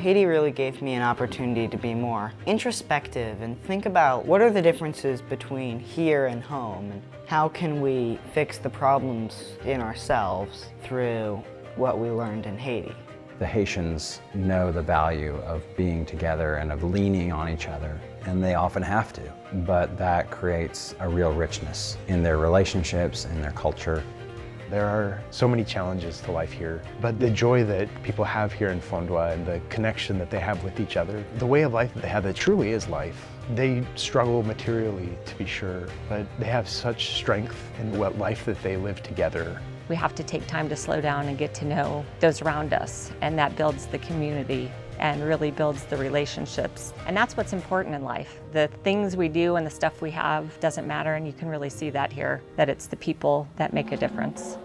Haiti really gave me an opportunity to be more introspective and think about what are the differences between here and home, and how can we fix the problems in ourselves through what we learned in Haiti. The Haitians know the value of being together and of leaning on each other, and they often have to, but that creates a real richness in their relationships and their culture. There are so many challenges to life here, but the joy that people have here in Fondwa and the connection that they have with each other, the way of life that they have that truly is life. They struggle materially, to be sure, but they have such strength in what life that they live together. We have to take time to slow down and get to know those around us, and that builds the community and really builds the relationships. And that's what's important in life. The things we do and the stuff we have doesn't matter, and you can really see that here, that it's the people that make a difference.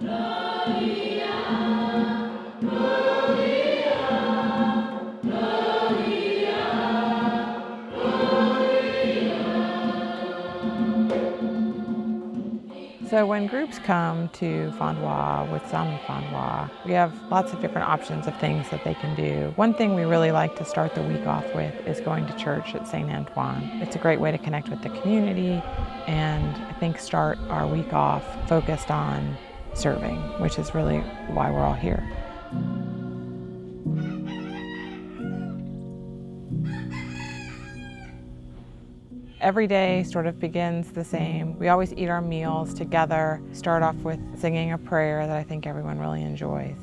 So when groups come to Fondwa with Zanmi Fondwa, we have lots of different options of things that they can do. One thing we really like to start the week off with is going to church at St. Antoine. It's a great way to connect with the community and I think start our week off focused on serving, which is really why we're all here. Every day sort of begins the same. We always eat our meals together, start off with singing a prayer that I think everyone really enjoys.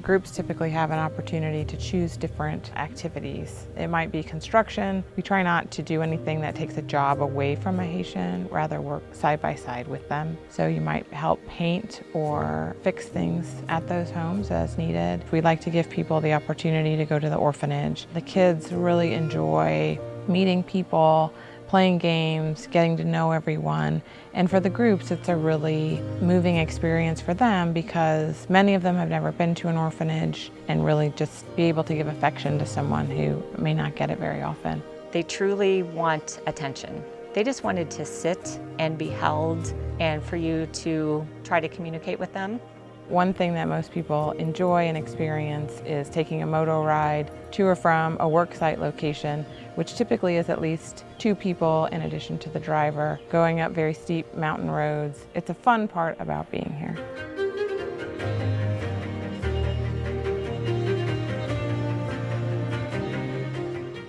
Groups typically have an opportunity to choose different activities. It might be construction. We try not to do anything that takes a job away from a Haitian, rather work side by side with them. So you might help paint or fix things at those homes as needed. We'd like to give people the opportunity to go to the orphanage. The kids really enjoy meeting people, playing games, getting to know everyone. And for the groups, it's a really moving experience for them because many of them have never been to an orphanage and really just be able to give affection to someone who may not get it very often. They truly want attention. They just wanted to sit and be held and for you to try to communicate with them. One thing that most people enjoy and experience is taking a moto ride to or from a work site location, which typically is at least 2 people in addition to the driver, going up very steep mountain roads. It's a fun part about being here.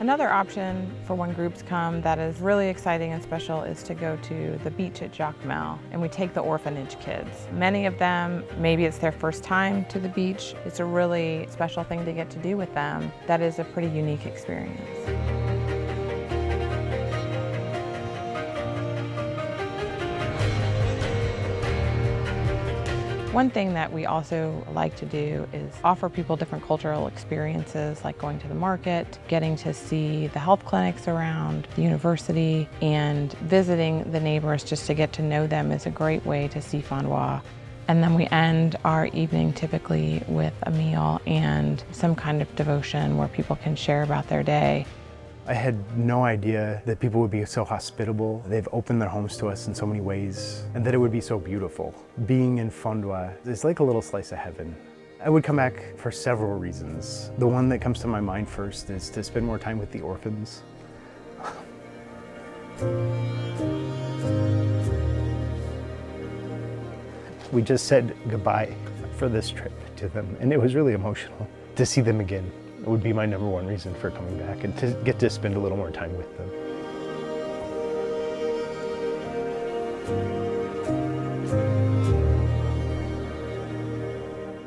Another option for when groups come that is really exciting and special is to go to the beach at Jacmel, and we take the orphanage kids. Many of them, maybe it's their first time to the beach. It's a really special thing to get to do with them. That is a pretty unique experience. One thing that we also like to do is offer people different cultural experiences, like going to the market, getting to see the health clinics around the university, and visiting the neighbors just to get to know them is a great way to see Fondwa. And then we end our evening typically with a meal and some kind of devotion where people can share about their day. I had no idea that people would be so hospitable. They've opened their homes to us in so many ways, and that it would be so beautiful. Being in Fondwa is like a little slice of heaven. I would come back for several reasons. The one that comes to my mind first is to spend more time with the orphans. We just said goodbye for this trip to them, and it was really emotional. To see them again would be my #1 reason for coming back, and to get to spend a little more time with them.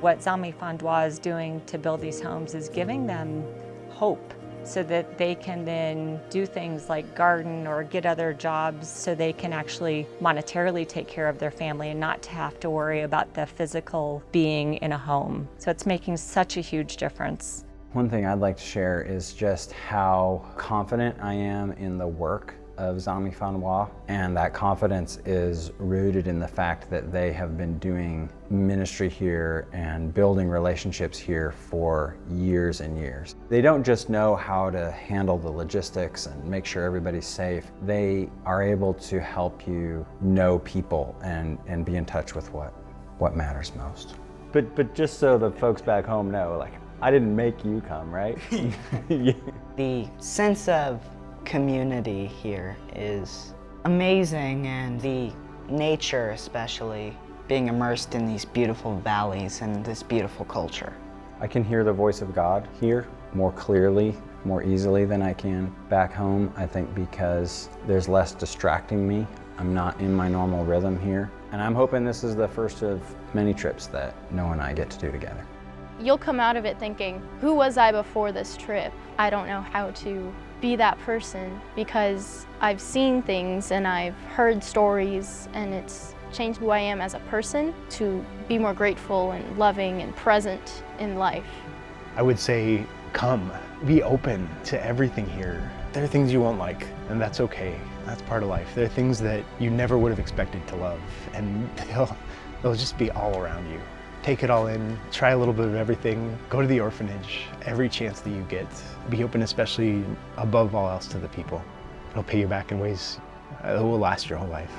What Zanmi Fondwa is doing to build these homes is giving them hope so that they can then do things like garden or get other jobs so they can actually monetarily take care of their family and not to have to worry about the physical being in a home. So it's making such a huge difference. One thing I'd like to share is just how confident I am in the work of Zanmi Fondwa, and that confidence is rooted in the fact that they have been doing ministry here and building relationships here for years and years. They don't just know how to handle the logistics and make sure everybody's safe. They are able to help you know people and be in touch with what matters most. But just so the folks back home know, like, I didn't make you come, right? The sense of community here is amazing, and the nature especially, being immersed in these beautiful valleys and this beautiful culture. I can hear the voice of God here more clearly, more easily than I can back home, I think because there's less distracting me. I'm not in my normal rhythm here. And I'm hoping this is the first of many trips that Noah and I get to do together. You'll come out of it thinking, who was I before this trip? I don't know how to be that person because I've seen things and I've heard stories, and it's changed who I am as a person to be more grateful and loving and present in life. I would say, come, be open to everything here. There are things you won't like, and that's okay. That's part of life. There are things that you never would have expected to love, and they'll just be all around you. Take it all in, try a little bit of everything, go to the orphanage every chance that you get. Be open, especially above all else, to the people. It'll pay you back in ways that will last your whole life.